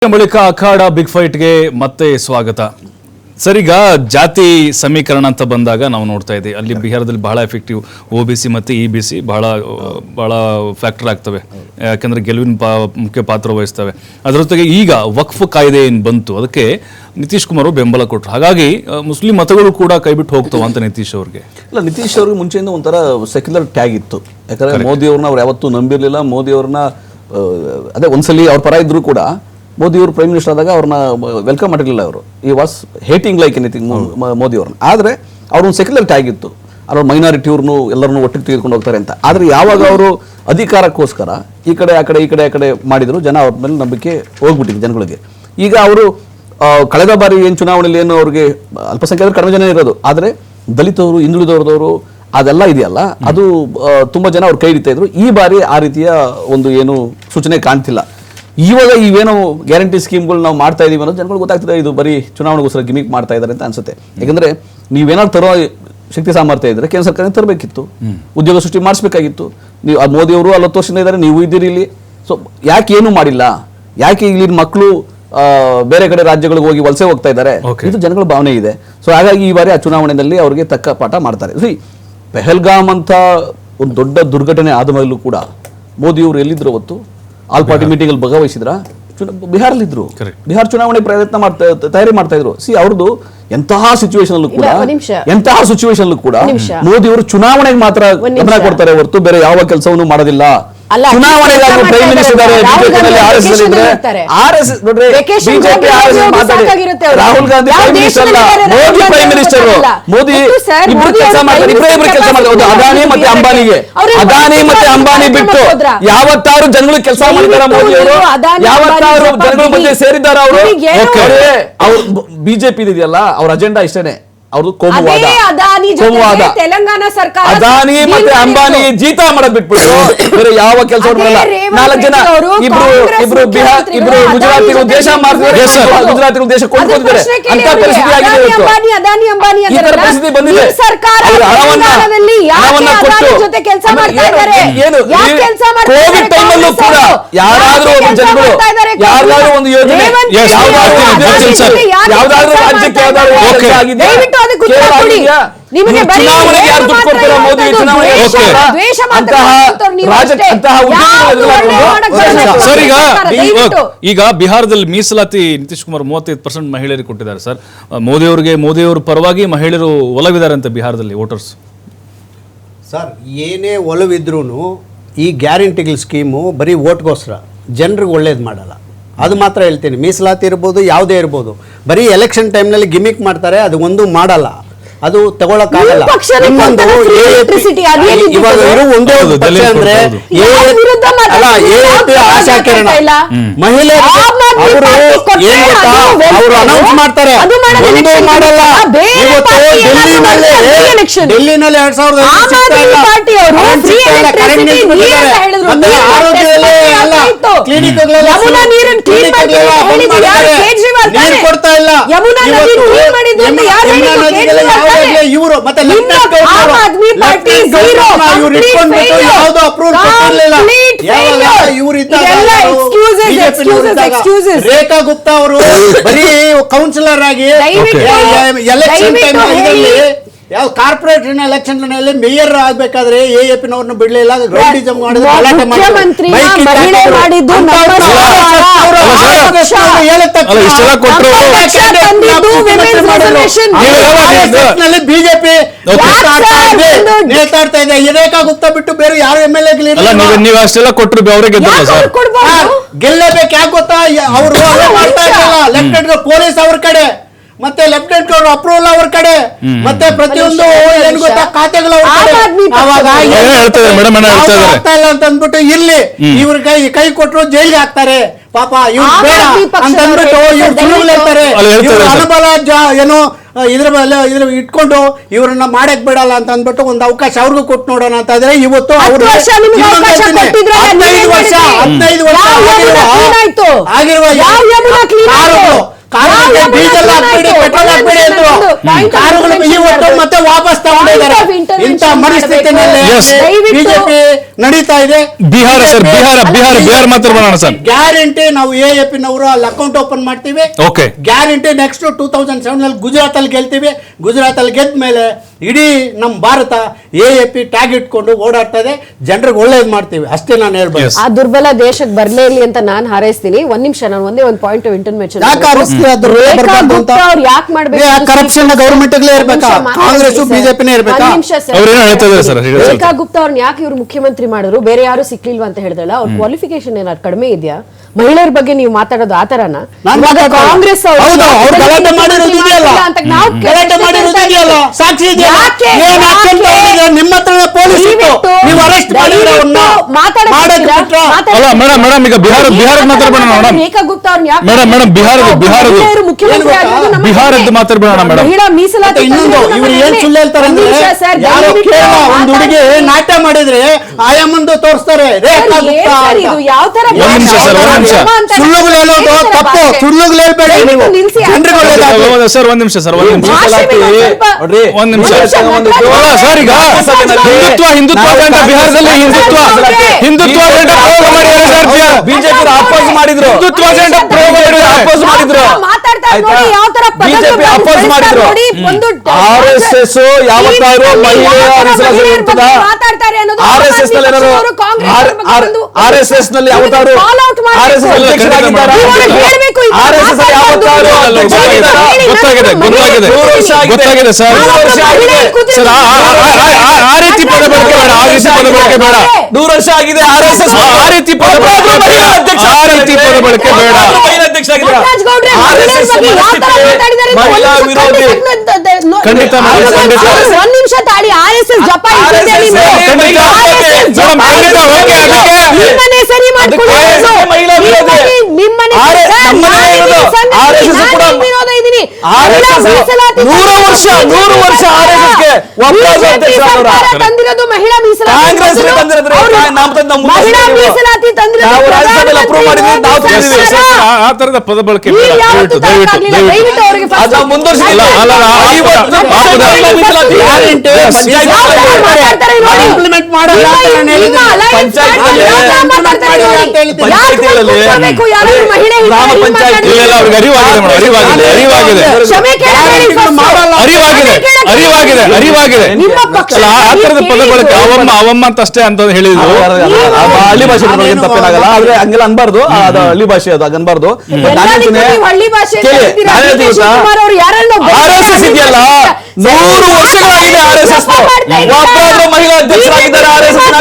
ಬಳಿಕ ಅಖಾಡ ಬಿಗ್ ಫೈಟ್ಗೆ ಮತ್ತೆ ಸ್ವಾಗತ. ಸರ್, ಈಗ ಜಾತಿ ಸಮೀಕರಣ ಅಂತ ಬಂದಾಗ ನಾವು ನೋಡ್ತಾ ಇದ್ದೀವಿ, ಅಲ್ಲಿ ಬಿಹಾರದಲ್ಲಿ ಬಹಳ ಎಫೆಕ್ಟಿವ್ OBC ಮತ್ತು EBC ಬಹಳ ಫ್ಯಾಕ್ಟರ್ ಆಗ್ತವೆ, ಯಾಕಂದರೆ ಗೆಲುವಿನ ಮುಖ್ಯ ಪಾತ್ರ ವಹಿಸ್ತವೆ. ಅದರ ಜೊತೆಗೆ ಈಗ ವಕ್ಫ್ ಕಾಯ್ದೆ ಏನು ಬಂತು, ಅದಕ್ಕೆ ನಿತೀಶ್ ಕುಮಾರ್ ಅವರು ಬೆಂಬಲ ಕೊಟ್ಟರು. ಹಾಗಾಗಿ ಮುಸ್ಲಿಂ ಮತಗಳು ಕೂಡ ಕೈಬಿಟ್ಟು ಹೋಗ್ತವೆ ಅಂತ ನಿತೀಶ್ ಅವ್ರಿಗೆ. ಇಲ್ಲ, ನಿತೀಶ್ ಅವ್ರಿಗೆ ಮುಂಚೆಯಿಂದ ಒಂಥರ ಸೆಕ್ಯುಲರ್ ಟ್ಯಾಗ್ ಇತ್ತು. ಯಾಕಂದರೆ ಮೋದಿ ಅವ್ರನ್ನ ಅವ್ರು ಯಾವತ್ತೂ ನಂಬಿರಲಿಲ್ಲ. ಮೋದಿ ಅವ್ರನ್ನ ಅದೇ ಒಂದ್ಸಲಿ ಅವ್ರ ಪರ ಇದ್ರು ಕೂಡ ಮೋದಿ ಅವರು ಪ್ರೈಮ್ ಮಿನಿಸ್ಟರ್ ಆದಾಗ ಅವ್ರನ್ನ ವೆಲ್ಕಮ್ ಮಾಡಿರಲಿಲ್ಲ. ಅವರು ಈ was hating like anything Modi ಅವ್ರನ್ನ. ಆದರೆ ಅವ್ರೊಂದು ಸೆಕ್ಯುಲರ್ ಟ್ಯಾಗ್ ಇತ್ತು, ಅವ್ರ ಮೈನಾರಿಟಿ ಅವ್ರನ್ನೂ ಎಲ್ಲರನ್ನೂ ಒಟ್ಟಿಗೆ ತೆಗೆದುಕೊಂಡು ಹೋಗ್ತಾರೆ ಅಂತ. ಆದರೆ ಯಾವಾಗ ಅವರು ಅಧಿಕಾರಕ್ಕೋಸ್ಕರ ಈ ಕಡೆ ಆ ಕಡೆ ಮಾಡಿದ್ರು, ಜನ ಅವ್ರ ಮೇಲೆ ನಂಬಿಕೆ ಹೋಗ್ಬಿಟ್ಟಿದೆ ಜನಗಳಿಗೆ. ಈಗ ಅವರು ಕಳೆದ ಬಾರಿ ಏನು ಚುನಾವಣೆಯಲ್ಲಿ ಏನು ಅವ್ರಿಗೆ ಅಲ್ಪಸಂಖ್ಯಾತರು ಕಡಿಮೆ ಜನ ಇರೋದು, ಆದರೆ ದಲಿತವರು, ಹಿಂದುಳಿದವ್ರದವರು ಅದೆಲ್ಲ ಇದೆಯಲ್ಲ, ಅದು ತುಂಬ ಜನ ಅವ್ರು ಕೈ ಹಿಡಿತಾ ಇದ್ರು. ಈ ಬಾರಿ ಆ ರೀತಿಯ ಒಂದು ಏನು ಸೂಚನೆ ಕಾಣ್ತಿಲ್ಲ. ಇವಾಗ ಇವೇನೋ ಗ್ಯಾರಂಟಿ ಸ್ಕೀಮ್ಗಳು ನಾವು ಮಾಡ್ತಾ ಇದೀವಿ ಅನ್ನೋದು ಜನಗಳು ಗೊತ್ತಾಗ್ತದೆ, ಇದು ಬರೀ ಚುನಾವಣೆಗೋಸ್ಕರ ಗಿಮಿಕ್ ಮಾಡ್ತಾ ಇದ್ದಾರೆ ಅಂತ ಅನ್ಸುತ್ತೆ. ಯಾಕಂದ್ರೆ ನೀವೇನಾದ್ರು ತರೋ ಶಕ್ತಿ ಸಾಮರ್ಥ್ಯ ಇದ್ರೆ ಕೇಂದ್ರ ಸರ್ಕಾರ ತರಬೇಕಿತ್ತು, ಉದ್ಯೋಗ ಸೃಷ್ಟಿ ಮಾಡಿಸ್ಬೇಕಾಗಿತ್ತು. ನೀವು ಮೋದಿ ಅವರು 40 ವರ್ಷದಿಂದ ಇದ್ದಾರೆ, ನೀವು ಇದ್ದೀರಿ ಇಲ್ಲಿ. ಸೊ ಯಾಕೆ ಏನು ಮಾಡಿಲ್ಲ? ಯಾಕೆ ಇಲ್ಲಿನ ಮಕ್ಕಳು ಬೇರೆ ಕಡೆ ರಾಜ್ಯಗಳಿಗೆ ಹೋಗಿ ವಲಸೆ ಹೋಗ್ತಾ ಇದ್ದಾರೆ? ಇದು ಜನಗಳ ಭಾವನೆ ಇದೆ. ಸೊ ಹಾಗಾಗಿ ಈ ಬಾರಿ ಆ ಚುನಾವಣೆಯಲ್ಲಿ ಅವರಿಗೆ ತಕ್ಕ ಪಾಠ ಮಾಡ್ತಾರೆ. ಪೆಹಲ್ಗಾಮ್ ಅಂತ ಒಂದು ದೊಡ್ಡ ದುರ್ಘಟನೆ ಆದ ಮೇಲೂ ಕೂಡ ಮೋದಿಯವರು ಎಲ್ಲಿದ್ರು ಅವತ್ತು? ಆಲ್ ಪಾರ್ಟಿ ಮೀಟಿಂಗ್ ಅಲ್ಲಿ ಭಾಗವಹಿಸಿದ್ರ? ಬಿಹಾರಲ್ಲಿದ್ರು. ಬಿಹಾರ ಚುನಾವಣೆ ತಯಾರಿ ಮಾಡ್ತಾ ಇದ್ರು. ಅವ್ರದ್ದು ಎಂತಹ ಸಿಚುವೇಶನ್ ಅಲ್ಲೂ ಕೂಡ ಮೋದಿ ಅವರು ಚುನಾವಣೆಗೆ ಮಾತ್ರ ಗಮನ ಕೊಡ್ತಾರೆ ಹೊರತು ಬೇರೆ ಯಾವ ಕೆಲಸವನ್ನು ಮಾಡೋದಿಲ್ಲ. ಚುನಾವಣೆಗಾಗಿ prime minister Rahul Gandhi prime minister ಅಲ್ಲ, ಮೋದಿ ಪ್ರೈಮ್ ಮಿನಿಸ್ಟರ್. ಮೋದಿ ಇಬ್ರು ಕೆಲಸ ಮಾಡ್ತಾರೆ, ಇಬ್ಬರೇ ಕೆಲಸ ಮಾಡ್ತಾರೆ. ಅದಾನಿ ಮತ್ತೆ ಅಂಬಾನಿ ಬಿಟ್ಟು ಯಾವತ್ತಾರು ಜನಗಳಿಗೆ ಕೆಲಸ ಮಾಡಿದಾರ ಮೋದಿ ಅವರು? ಯಾವತ್ತಾರು ಜನಗಳ ಮಧ್ಯೆ ಸೇರಿದ್ದಾರ ಅವರು? ಬಿಜೆಪಿ ಇದೆಯಲ್ಲ, ಅವ್ರ ಅಜೆಂಡಾ ಇಷ್ಟೇನೆ, ಅವ್ರದ್ದು ಕೋಮುವಾದ. ತೆಲಂಗಾಣ ಸರ್ಕಾರ ಅದಾನಿ ಮತ್ತೆ ಅಂಬಾನಿ ಜೀತ ಮಾಡೋದ್ ಬಿಟ್ಬಿಟ್ಟು ಬೇರೆ ಯಾವ ಕೆಲಸ ಮಾಡಲ್ಲ. 4 ಜನ ಇಬ್ರು ಬಿಹಾರ್, ಇಬ್ರು ಗುಜರಾತಿಗಳು ದೇಶ ಮಾಡ್ತಿದ್ದಾರೆ, ಗುಜರಾತಿಗಳು ದೇಶ ಕೊಂಡ್ಕೊಂಡಿದ್ದಾರೆ ಅಂತ ಪರಿಸ್ಥಿತಿ ಆಗಿದೆ. ಈ ತರ ಪರಿಸ್ಥಿತಿ ಬಂದಿದೆ. ಹಣವನ್ನ ಕೊಟ್ಟು ಏನು ಕೋವಿಡ್ ಟೈಮಲ್ಲೂ ಕೂಡ ಯಾರಾದ್ರೂ ಒಂದು ಜನಗಳು ಯಾವ್ದಾದ್ರು ಒಂದು ಯೋಜನೆ ಯಾವ್ದಾದ್ರು ರಾಜ್ಯಕ್ಕೆ ಯಾವ್ದಾದ್ರು ಆಗಿದೆ, ಈಗ ಬಿಹಾರದಲ್ಲಿ ಮೀಸಲಾತಿ ನಿತೀಶ್ ಕುಮಾರ್ 35% ಮಹಿಳೆಯರಿಗೆ ಕೊಟ್ಟಿದ್ದಾರೆ. ಸರ್, ಮೋದಿಯವ್ರ ಪರವಾಗಿ ಮಹಿಳೆಯರು ಒಲವಿದ್ದಾರೆ ಅಂತ ಬಿಹಾರದಲ್ಲಿ ವೋಟರ್ಸ್. ಸರ್, ಏನೇ ಒಲವಿದ್ರೂ ಈ ಗ್ಯಾರಂಟಿಗಳ ಸ್ಕೀಮು ಬರೀ ಓಟ್ಗೋಸ್ಕರ, ಜನರಿಗೆ ಒಳ್ಳೇದು ಮಾಡಲ್ಲ. ಅದು ಮಾತ್ರ ಹೇಳ್ತೀನಿ. ಮೀಸಲಾತಿ ಇರ್ಬೋದು, ಯಾವುದೇ ಇರ್ಬೋದು, ಬರೀ ಎಲೆಕ್ಷನ್ ಟೈಮ್ನಲ್ಲಿ ಗಿಮಿಕ್ ಮಾಡ್ತಾರೆ, ಅದು ಒಂದು ಮಾಡಲ್ಲ, ಅದು ತಗೊಳಕ್ಕಾಗಲ್ಲ. ಇನ್ನೊಂದು ಇವಾಗ ಇರೋ ಒಂದೇ ಒಂದು ಪಕ್ಷ ಅಂದ್ರೆ ಆಶಾಕಿರಣ ಮಹಿಳೆಯರು ಅವರು ಅನೌನ್ಸ್ ಮಾಡ್ತಾರೆ, ಒಂದು ಮಾಡಲ್ಲ. ಇವತ್ತು ಡೆಲ್ಲಿನಲ್ಲಿ 2016 ಆರೋಗ್ಯದಲ್ಲೇ ಅಲ್ಲ, ಕ್ಲಿನಿಕ್ಗಳೆಲ್ಲ ಕೊಡ್ತಾ ಇಲ್ಲ. ಇವರು ಮತ್ತೆ ಯಾವ್ದು ಅಪ್ರೂವಲ್ ಕೊಟ್ಟಿರಲಿಲ್ಲ. ರೇಖಾ ಗುಪ್ತಾ ಅವರು ಬರೀ ಕೌನ್ಸಿಲರ್ ಆಗಿ ಎಲೆಕ್ಷನ್ ಟೈಮ್ ಇದರಲ್ಲಿ ಯಾವ ಕಾರ್ಪೊರೇಟ್ ಎಲೆಕ್ಷನ್ ನಲ್ಲಿ ಮೇಯರ್ ಆಗ್ಬೇಕಾದ್ರೆ AAPನವ್ರನ್ನ ಬಿಡ್ಲಿಲ್ಲ, ರೌಡಿಸಂ ಮಾಡಿದ್ರು, ಗಲಾಟೆ ಮಾಡಿದ್ರು. ಬಿಜೆಪಿ ನೇತಾಡ್ತಾ ಇದೆ. ರೇಖಾ ಗುಪ್ತಾ ಬಿಟ್ಟು ಬೇರೆ ಯಾರು MLA ಗೆಲ್ಲೇಬೇಕು. ಯಾಕೆ ಗೊತ್ತಾ? ಅವರು ಮಾಡ್ತಾ ಇರಲಿಲ್ಲ. ಲೆಫ್ಟಿನೆಂಟ್ ಪೊಲೀಸ್ ಅವ್ರ ಕಡೆ, ಮತ್ತೆ ಲೆಫ್ಟಿನೆಂಟ್ ಅವ್ರ ಅಪ್ರೂವಲ್ ಅವ್ರ ಕಡೆ, ಮತ್ತೆ ಪ್ರತಿಯೊಂದು ಏನ್ ಗೊತ್ತಾ ಖಾತೆಗಳು ಆಗ್ತಾ ಇಲ್ಲ ಅಂತ ಅಂದ್ಬಿಟ್ಟು ಇಲ್ಲಿ ಇವ್ರ ಕೈ ಕೊಟ್ಟರು ಜೈಲಿಗೆ ಹಾಕ್ತಾರೆ. ಪಾಪ ಇವ್ರು ಬೇಡ ಅಂತ ಅಂದ್ಬಿಟ್ಟು ಇವ್ರು ಸುಳ್ಳುಗಳೇಳ್ತಾರೆ. ಅನುಬಲ ಏನೋ ಇದ್ರ ಇಟ್ಕೊಂಡು ಇವ್ರನ್ನ ಮಾಡಕ್ ಬಿಡಲ್ಲ ಅಂತ ಅಂದ್ಬಿಟ್ಟು ಒಂದು ಅವಕಾಶ ಅವ್ರಿಗೂ ಕೊಟ್ಟು ನೋಡೋಣ ಅಂತ ಇದ್ರೆ ಇವತ್ತು 15 ವರ್ಷ ಆಗಿರುವ ಕಾರಿಗೆ ಡೀಸೆಲ್ ಹಾಕ್ಬಿಡಿ, ಪೆಟ್ರೋಲ್ ಹಾಕ್ಬಿಡಿ ಅಂದ್ರು. ಕಾರುಗಳು ಇವತ್ತು ಮತ್ತೆ ವಾಪಸ್ ತಗೊಂಡಿದ್ದಾರೆ. ಇಂಥ ಪರಿಸ್ಥಿತಿನಲ್ಲಿ ಬಿಜೆಪಿ ನಡೀತಾ ಇದೆ. ಬಿಹಾರ ಸರ್, ಬಿಹಾರ ಮಾತ್ರ ಮಾಡೋಣ ಸರ್. ಗ್ಯಾರಂಟಿ ನಾವು AAP ನವರು ಅಲ್ಲಿ ಅಕೌಂಟ್ ಓಪನ್ ಮಾಡ್ತೀವಿ. ಓಕೆ, ಗ್ಯಾರಂಟಿ ನೆಕ್ಸ್ಟ್ 2007 ಗುಜರಾತ್ ಅಲ್ಲಿ ಗೆಲ್ತೀವಿ. ಗುಜರಾತ್ ಅಲ್ಲಿ ಗೆದ್ದ ಮೇಲೆ ಇಡೀ ನಮ್ಮ ಭಾರತ AAP ಟ್ಯಾಗ್ ಇಟ್ಕೊಂಡು ಓಡಾಡ್ತಾ ಇದೆ. ಜನರಿಗೆ ಒಳ್ಳೇದ್ ಮಾಡ್ತೀವಿ ಅಷ್ಟೇ ನಾನು ಹೇಳ್ಬೋದು. ಆ ದುರ್ಬಲ ದೇಶಕ್ಕೆ ಬರ್ಲೇ ಇರ್ಲಿ ಅಂತ ನಾನು ಹಾರೈಸ್ತೀನಿ. ಒಂದ್ ನಿಮಿಷ, ನಾನು ಒಂದೇ ಒಂದು ಪಾಯಿಂಟ್ ಆಫ್ ಇನ್ಫಾರ್ಮೇಶನ್. ಯಾಕೆ ಮಾಡ್ಬೇಕು? ಕರಪ್ಷನ್ ಗವರ್ಮೆಂಟ್ ಇರ್ಬೇಕಾ? ಕಾಂಗ್ರೆಸ್ ಬಿಜೆಪಿನೇ ಇರ್ಬೇಕಾ? ರೇಖಾ ಗುಪ್ತಾ ಅವ್ರನ್ನ ಯಾಕೆ ಇವ್ರು ಮುಖ್ಯಮಂತ್ರಿ ಮಾಡಿದ್ರು? ಬೇರೆ ಯಾರು ಸಿಕ್ಲಿಲ್ವಾ ಅಂತ ಹೇಳಿದ್ರಲ್ಲ, ಅವ್ರ ಕ್ವಾಲಿಫಿಕೇಶನ್ ಏನಾದ್ರು ಕಡಿಮೆ ಇದೆಯಾ? ಮಹಿಳೆಯರ ಬಗ್ಗೆ ನೀವು ಮಾತಾಡೋದು ಆತರನ? ಕಾಂಗ್ರೆಸ್ ಸಾಕ್ಷಿ ನಿಮ್ಮ ಹತ್ರ ಪೊಲೀಸ್ ನೀವು ಅರೆಸ್ಟ್ ಮೇಡಮ್, ಈಗ ಬಿಹಾರದ ಮಾತಾಡ್ಬೇಡ ಮೇಡಮ್. ರೇಖಾ ಗುಪ್ತಾ ಅವ್ರನ್ನ ಯಾಕೆ ಮೇಡಮ್ ಬಿಹಾರದ ಮಾತಾಡ್ಬೇಡ ಮೇಡಮ್. ಮಹಿಳಾ ಮೀಸಲಾತಿ ಇನ್ನೊಂದು ಇವ್ರು ಏನ್ ಸುಳ್ಳು ಹೇಳ್ತಾರೆ ಅಂದ್ರೆ, ಯಾರೋ ಕೇಳೋ ಒಂದು ಹುಡುಗಿ ನಾಟ್ಯ ಮಾಡಿದ್ರೆ ಆಯಮ್ಮಂದು ತೋರಿಸ್ತಾರೆ. ರೇಖಾ ಗುಪ್ತಾ ಯಾವ ತರ ಸುಳ್ಳುಗಳು ಹೇಳೋದು ತಪ್ಪು. ಸುಳ್ಳುಗಳು ಹೇಳ್ಬೇಡಿ ನೀವು. ಸರ್ ಒಂದ್ ನಿಮಿಷ ಸರ್, ಒಂದ್ ನಿಮಿಷ ಸರ್. ಈಗ ಹಿಂದುತ್ವ ಅಜೆಂಡ ಬಿಹಾರದಲ್ಲಿ ಹಿಂದುತ್ವ ಅಜೆಂಡ ಪ್ರಯೋಗ ಮಾಡಿದ್ದಾರೆ ಸರ್. ಬಿಜೆಪಿ ಅಪೋಸ್ ಮಾಡಿದ್ರು. ಹಿಂದುತ್ವ ಅಜೆಂಡ ಪ್ರಯೋಗ ಅಪೋಸ್ ಮಾಡಿದ್ರು. ಬಿಜೆಪಿ ಅಪೋಸ್ ಮಾಡಿದ್ರು. RSS ಯಾವತ್ತಾದ್ರೂ RSS ನಲ್ಲಿ RSS ನಲ್ಲಿ ಯಾವತ್ತಾದ್ರೂ RSS ಅಧ್ಯಕ್ಷರಾಗಿದ್ದಾರೆ. ಗೊತ್ತಾಗಿದೆ ಸರ್. ಆ ರೀತಿ ಪದ ಬಳಕೆ ಬೇಡ, ಆ ರೀತಿ ಪದ ಬಳಕೆ ಬೇಡ. 100 ವರ್ಷ ಆಗಿದೆ RSS. ಆ ರೀತಿ ಪದ ಬಳಕೆ ಬೇಡ. ಮಹಿಳಾ ವಿರೋಧಿ. ಖಂಡಿತ ಒಂದ್ ನಿಮಿಷ ತಾಳಿ. RSS ಜಪ ನಿಮ್ಮನೆ ಸರಿ ಮಾಡ್ಕೊಳ್ಳಿ. ನಿಮ್ಮನೆ ವಿರೋಧ ಇದೀನಿ. 100 ವರ್ಷ RSSಗೆ ತಂದಿರೋದು ಮಹಿಳಾ ಮೀಸಲಾತಿ. ಮಹಿಳಾ ಮೀಸಲಾತಿ ಆ ತರದ ಪದ ಬಳಕೆ ಅರಿವಾಗಿದೆ. ಆ ತರದ ಪದ ಬಳಕೆ ಅವಮ್ಮ ಅಂತ ಅಷ್ಟೇ ಅಂತ ಹೇಳಿದ್ರು. ಹಳ್ಳಿ ಭಾಷೆ ತಪ್ಪೇನಾಗಲ್ಲ, ಆದ್ರೆ ಹಂಗೆಲ್ಲ ಅನ್ಬಾರ್ದು. ಅದು ಹಳ್ಳಿ ಭಾಷೆ, ಅದು ಅನ್ಬಾರ್ದು. ಹಳ್ಳಿ ಭಾಷೆ RSS ಇದೆಯಲ್ಲ, 100 ವರ್ಷಗಳಾಗಿದೆ RSS. ಒಬ್ಬರಾದ್ರೂ ಮಹಿಳಾ ಅಧ್ಯಕ್ಷರಾಗಿದ್ದಾರೆ RSS.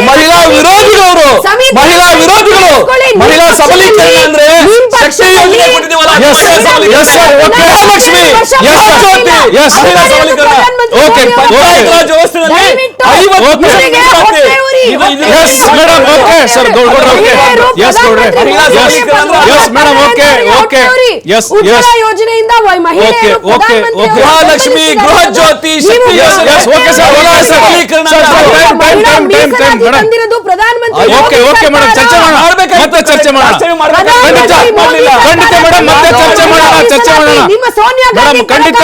ಮಹಿಳಾ ವಿರೋಧಿಗಳು, ಮಹಿಳಾ ಸಬಲೀಕರಣ ಅಂದ್ರೆ ಯೋಜನೆಯಿಂದ ಗೃಹಲಕ್ಷ್ಮಿ, ಗೃಹ ಜ್ಯೋತಿ, ಚರ್ಚೆ ಮಾಡೋಣ. ನಿಮ್ಮ ಸೋನಿಯಾ ಗಾಂಧಿ ಖಂಡಿತ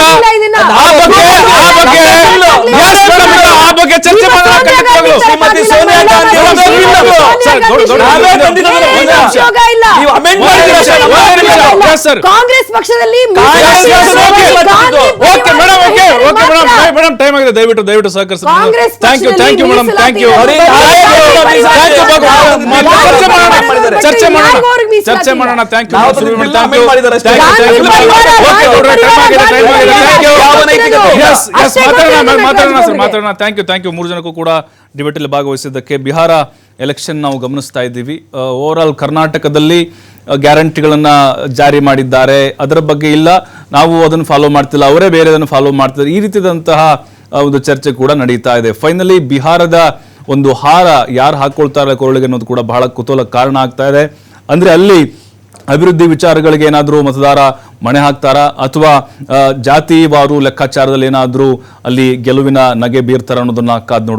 ಆ ಬಗ್ಗೆ ಚರ್ಚೆ ಮಾಡೋಣ. ಶ್ರೀಮತಿ ಸೋನಿಯಾ ಗಾಂಧಿ ಕಾಂಗ್ರೆಸ್ ಪಕ್ಷದಲ್ಲಿ ಮೇಡಮ್ ಟೈಮ್ ಆಗಿದೆ. ದಯವಿಟ್ಟು ಸಹಕರಿಸಿ. Thank you madam. Thank you. ಚರ್ಚೆ ಮಾಡೋಣ. Thank you. ಮಾತಾಡೋಣ. Thank you. 3 ಜನಕ್ಕೂ ಕೂಡ ಡಿಬೇಟ್ ಅಲ್ಲಿ ಭಾಗವಹಿಸಿದ್ದಕ್ಕೆ. ಬಿಹಾರ ಎಲೆಕ್ಷನ್ ನಾವು ಗಮನಿಸ್ತಾ ಇದ್ದೀವಿ. ಓವರ್ ಆಲ್ ಕರ್ನಾಟಕದಲ್ಲಿ ಗ್ಯಾರಂಟಿಗಳನ್ನ ಜಾರಿ ಮಾಡಿದ್ದಾರೆ, ಅದರ ಬಗ್ಗೆ ಇಲ್ಲ, ನಾವು ಅದನ್ನು ಫಾಲೋ ಮಾಡ್ತಿಲ್ಲ, ಅವರೇ ಬೇರೆದನ್ನು ಫಾಲೋ ಮಾಡ್ತಿದ್ದಾರೆ. ಈ ರೀತಿಯಾದಂತಹ ಒಂದು ಚರ್ಚೆ ಕೂಡ ನಡೀತಾ ಇದೆ. ಫೈನಲಿ ಬಿಹಾರದ ಒಂದು ಹಾರ ಯಾರು ಹಾಕೊಳ್ತಾರೆ ಕೊರಳಿಗೆ ಅನ್ನೋದು ಕೂಡ ಬಹಳ ಕುತೂಹಲಕ್ಕೆ ಕಾರಣ ಆಗ್ತಾ ಇದೆ. ಅಂದ್ರೆ ಅಲ್ಲಿ ಅಭಿವೃದ್ಧಿ ವಿಚಾರಗಳಿಗೆ ಏನಾದರೂ ಮತದಾರ ಮಣೆ ಹಾಕ್ತಾರಾ, ಅಥವಾ ಜಾತಿವಾರು ಲೆಕ್ಕಾಚಾರದಲ್ಲಿ ಏನಾದರೂ ಅಲ್ಲಿ ಗೆಲುವಿನ ನಗೆ ಬೀರ್ತಾರ ಅನ್ನೋದನ್ನ ಕಾದ್ ನೋಡ್ಬೇಕು.